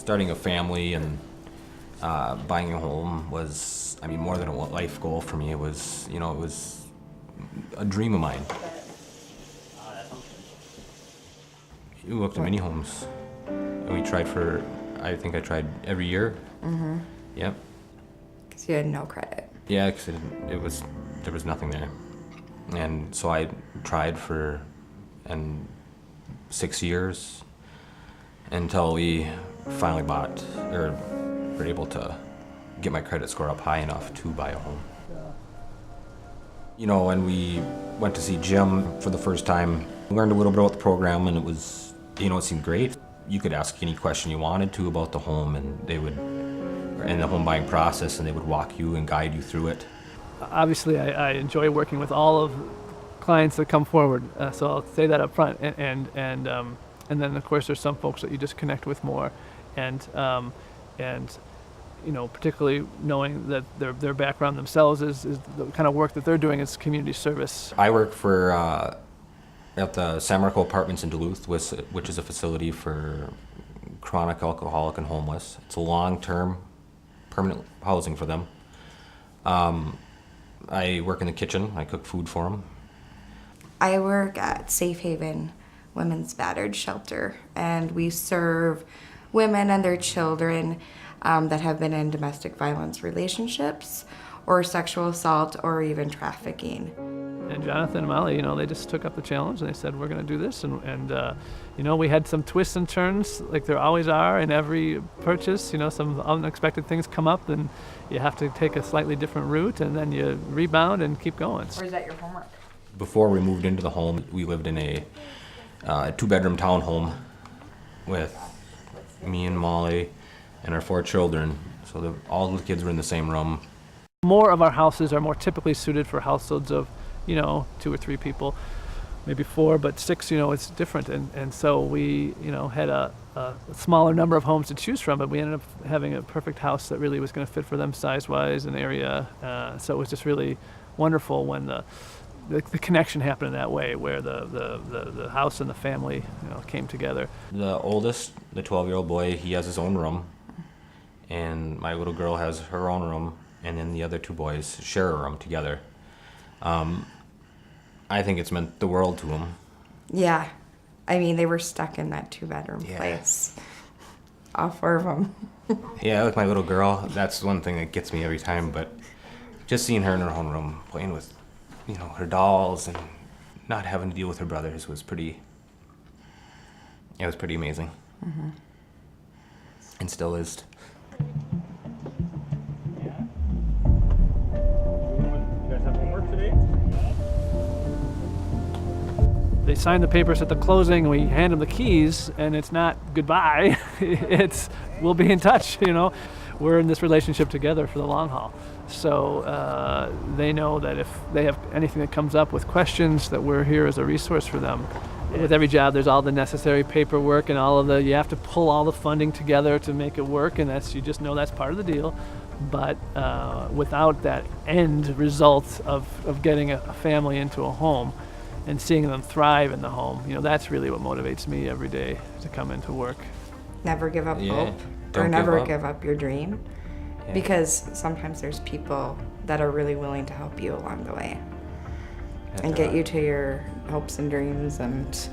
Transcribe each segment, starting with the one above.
Starting a family and buying a home was, I mean, more than a life goal for me. It was, it was a dream of mine. We looked at many homes, and we tried for, I think I tried every year. Mm-hmm. Yep. Because you had no credit. Yeah, because there was nothing there. And so I tried for 6 years until we finally bought, or were able to get my credit score up high enough to buy a home. When we went to see Jim for the first time, we learned a little bit about the program, and it was, it seemed great. You could ask any question you wanted to about the home, and they would, in the home buying process, and they would walk you and guide you through it. Obviously, I enjoy working with all of clients that come forward, so I'll say that up front. And then of course there's some folks that you just connect with more, and particularly knowing that their background themselves is the kind of work that they're doing is community service. I work for at the San Marco Apartments in Duluth, which is a facility for chronic alcoholic and homeless. It's a long-term, permanent housing for them. I work in the kitchen. I cook food for them. I work at Safe Haven Women's Battered Shelter, and we serve women and their children that have been in domestic violence relationships or sexual assault or even trafficking. And Jonathan and Molly, they just took up the challenge and they said, we're going to do this. And we had some twists and turns like there always are in every purchase. Some unexpected things come up and you have to take a slightly different route, and then you rebound and keep going. Or is that your homework? Before we moved into the home, we lived in a 2-bedroom townhome with me and Molly and our 4 children. So all the kids were in the same room. More of our houses are more typically suited for households of 2 or 3 people, maybe 4, but 6, it's different. And so we, had a smaller number of homes to choose from, but we ended up having a perfect house that really was going to fit for them size-wise and area. So it was just really wonderful when the connection happened in that way, where the house and the family, came together. The oldest, the 12-year-old boy, he has his own room, and my little girl has her own room, and then the other 2 boys share a room together. I think it's meant the world to them. Yeah. I mean, they were stuck in that 2-bedroom place. All 4 of them. Yeah, with my little girl, that's one thing that gets me every time, but just seeing her in her own room, playing with, her dolls and not having to deal with her brothers was pretty amazing. Mm-hmm. And still is. They sign the papers at the closing, we hand them the keys, and it's not goodbye, it's we'll be in touch, We're in this relationship together for the long haul. So they know that if they have anything that comes up with questions, that we're here as a resource for them. With every job, there's all the necessary paperwork and you have to pull all the funding together to make it work, and you just know that's part of the deal. But without that end result of getting a family into a home, and seeing them thrive in the home, that's really what motivates me every day to come into work. Never give up hope, or never give up your dream, because sometimes there's people that are really willing to help you along the way and get you to your hopes and dreams and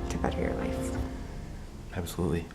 to better your life. Absolutely.